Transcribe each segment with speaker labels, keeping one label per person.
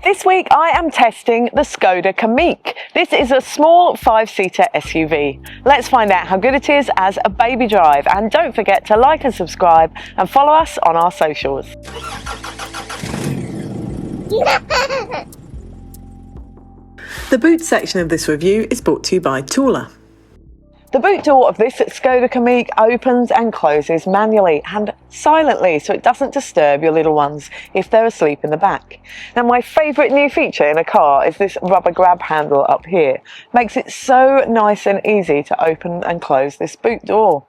Speaker 1: This week I am testing the Skoda Kamiq. This is a small 5-seater SUV. Let's find out how good it is as a baby drive, and don't forget to like and subscribe and follow us on our socials.
Speaker 2: The boot section of this review is brought to you by Thule.
Speaker 1: The boot door of this Skoda Kamiq opens and closes manually and silently, so it doesn't disturb your little ones if they're asleep in the back. Now, my favourite new feature in a car is this rubber grab handle up here. Makes it so nice and easy to open and close this boot door.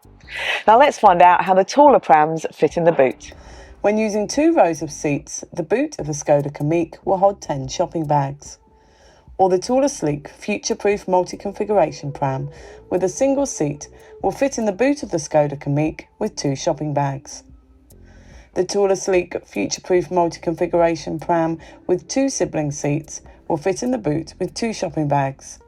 Speaker 1: Now let's find out how the taller prams fit in the boot.
Speaker 2: When using 2 rows of seats, the boot of the Skoda Kamiq will hold 10 shopping bags. Or the Thule Sleek future-proof multi-configuration pram with a single seat will fit in the boot of the Skoda Kamiq with 2 shopping bags. The Thule Sleek future-proof multi-configuration pram with 2 sibling seats will fit in the boot with 2 shopping bags.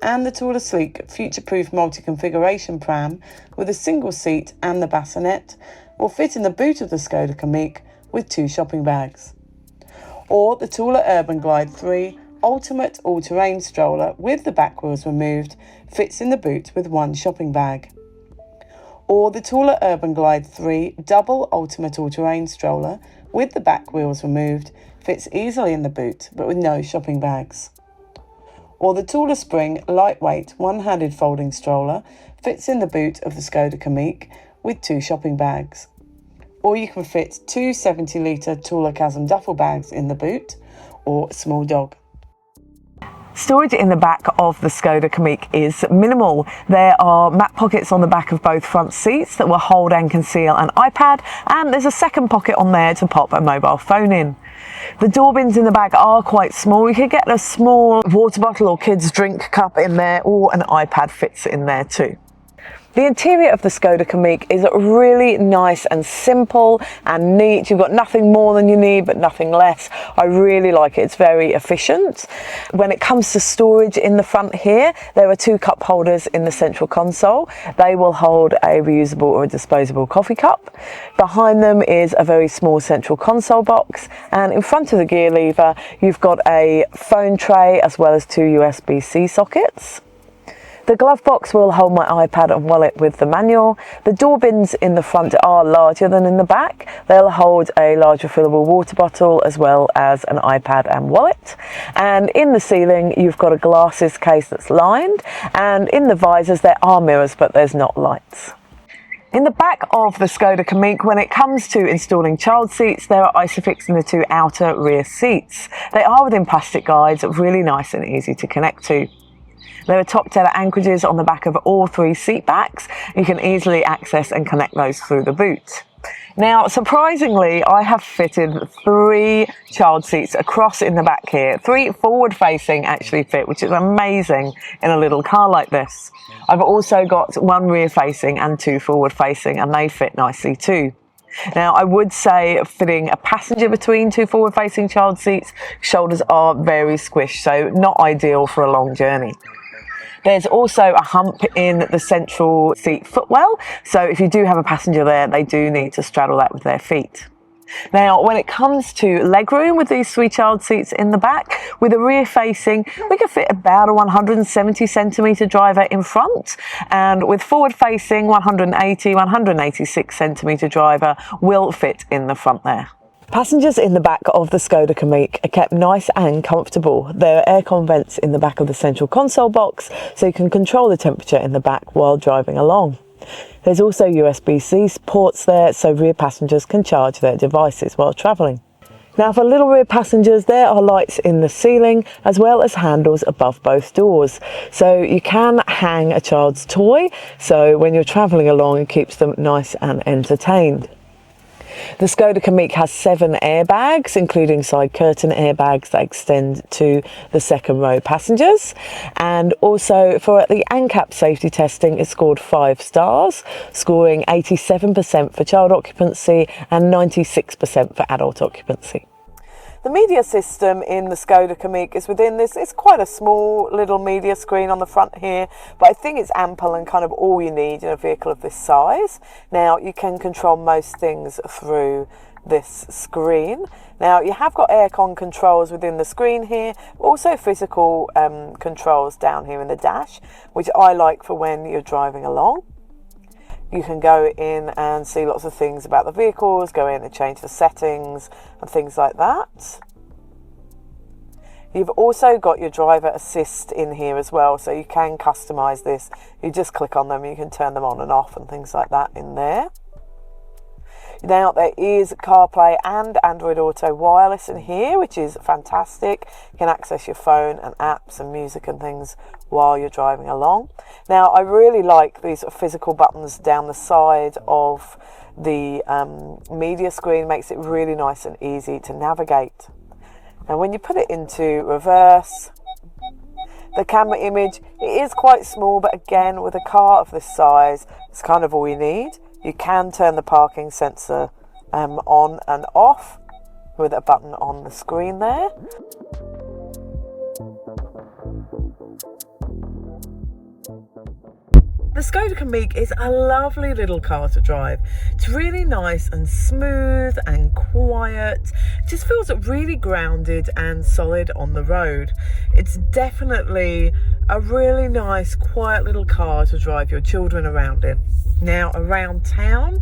Speaker 2: And the Thule Sleek future-proof multi-configuration pram with a single seat and the bassinet will fit in the boot of the Skoda Kamiq with 2 shopping bags. Or the Thule Urban Glide 3 ultimate all-terrain stroller with the back wheels removed fits in the boot with 1 shopping bag. Or the Thule Urban Glide 3 double ultimate all-terrain stroller with the back wheels removed fits easily in the boot but with no shopping bags. Or the Thule Spring lightweight one-handed folding stroller fits in the boot of the Skoda Kamiq with 2 shopping bags. Or you can fit 2 70-litre Thule Chasm duffel bags in the boot, or a small dog.
Speaker 1: Storage in the back of the Skoda Kamiq is minimal. There are map pockets on the back of both front seats that will hold and conceal an iPad, and there's a second pocket on there to pop a mobile phone in. The door bins in the back are quite small. You could get a small water bottle or kids drink cup in there, or an iPad fits in there too. The interior of the Skoda Kamiq is really nice and simple and neat. You've got nothing more than you need, but nothing less. I really like it. It's very efficient. When it comes to storage in the front here, there are 2 cup holders in the central console. They will hold a reusable or a disposable coffee cup. Behind them is a very small central console box. And in front of the gear lever, you've got a phone tray as well as 2 USB-C sockets. The glove box will hold my iPad and wallet with the manual. The door bins in the front are larger than in the back. They'll hold a large refillable water bottle as well as an iPad and wallet. And in the ceiling, you've got a glasses case that's lined. And in the visors, there are mirrors, but there's not lights. In the back of the Skoda Kamiq, when it comes to installing child seats, there are ISOFix in the 2 outer rear seats. They are within plastic guides, really nice and easy to connect to. There are top tether anchorages on the back of all 3 seat backs. You can easily access and connect those through the boot. Now, surprisingly, I have fitted 3 child seats across in the back here. 3 forward-facing actually fit, which is amazing in a little car like this. I've also got 1 rear-facing and 2 forward-facing, and they fit nicely too. Now, I would say fitting a passenger between 2 forward-facing child seats, shoulders are very squished, so not ideal for a long journey. There's also a hump in the central seat footwell, so if you do have a passenger there, they do need to straddle that with their feet. Now, when it comes to legroom with these 3 child seats in the back, with a rear facing, we can fit about a 170 centimetre driver in front, and with forward facing, 186 centimetre driver will fit in the front there. Passengers in the back of the Skoda Kamiq are kept nice and comfortable. There are aircon vents in the back of the central console box, so you can control the temperature in the back while driving along. There's also USB-C ports there, so rear passengers can charge their devices while travelling. Now, for little rear passengers, there are lights in the ceiling as well as handles above both doors. So you can hang a child's toy, so when you're travelling along, it keeps them nice and entertained. The Skoda Kamiq has 7 airbags, including side curtain airbags that extend to the second row passengers. And also for the ANCAP safety testing, it scored 5 stars, scoring 87% for child occupancy and 96% for adult occupancy. The media system in the Skoda Kamiq is within this. It's quite a small little media screen on the front here, but I think it's ample and kind of all you need in a vehicle of this size. Now, you can control most things through this screen. Now you have got aircon controls within the screen here, also physical controls down here in the dash, which I like for when you're driving along. You can go in and see lots of things about the vehicles, go in and change the settings and things like that. You've also got your driver assist in here as well, so you can customise this. You just click on them, you can turn them on and off and things like that in there. Now there is CarPlay and Android Auto wireless in here, which is fantastic. You can access your phone and apps and music and things while you're driving along. Now I really like these physical buttons down the side of the media screen. Makes it really nice and easy to navigate. And when you put it into reverse, the camera image, it is quite small, but again, with a car of this size, it's kind of all you need. You can turn the parking sensor on and off with a button on the screen there. The Skoda Kamiq is a lovely little car to drive. It's really nice and smooth and quiet. It just feels really grounded and solid on the road. It's definitely a really nice, quiet little car to drive your children around in. Now, around town,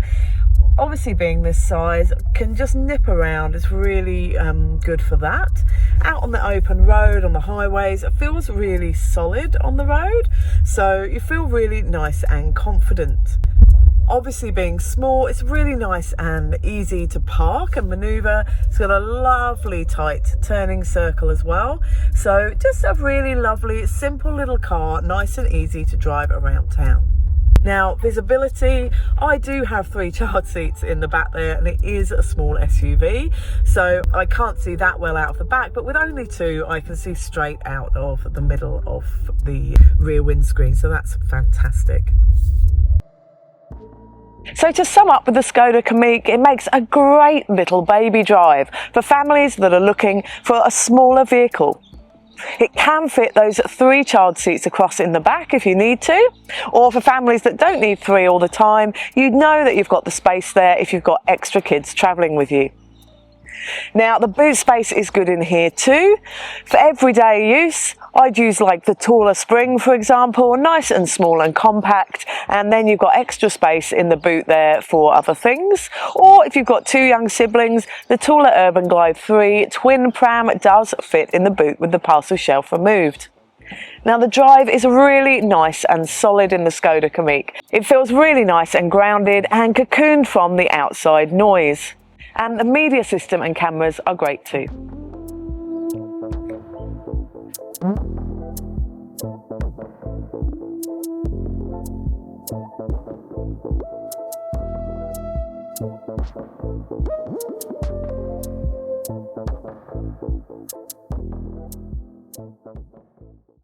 Speaker 1: obviously being this size, can just nip around. It's really good for that. Out on the open road, on the highways, it feels really solid on the road, so you feel really nice and confident. Obviously being small, it's really nice and easy to park and manoeuvre. It's got a lovely tight turning circle as well, so just a really lovely simple little car, nice and easy to drive around town. Now, visibility, I do have 3 child seats in the back there, and it is a small SUV, so I can't see that well out of the back, but with only 2, I can see straight out of the middle of the rear windscreen, so that's fantastic. So to sum up with the Skoda Kamiq, it makes a great little baby drive for families that are looking for a smaller vehicle. It can fit those 3 child seats across in the back if you need to, or for families that don't need 3 all the time, you know that you've got the space there if you've got extra kids travelling with you. Now the boot space is good in here too. For everyday use, I'd use like the Thule Spring, for example, nice and small and compact, and then you've got extra space in the boot there for other things. Or if you've got 2 young siblings, the Thule Urban Glide 3 twin pram does fit in the boot with the parcel shelf removed. Now the drive is really nice and solid in the Skoda Kamiq. It feels really nice and grounded and cocooned from the outside noise. And the media system and cameras are great too.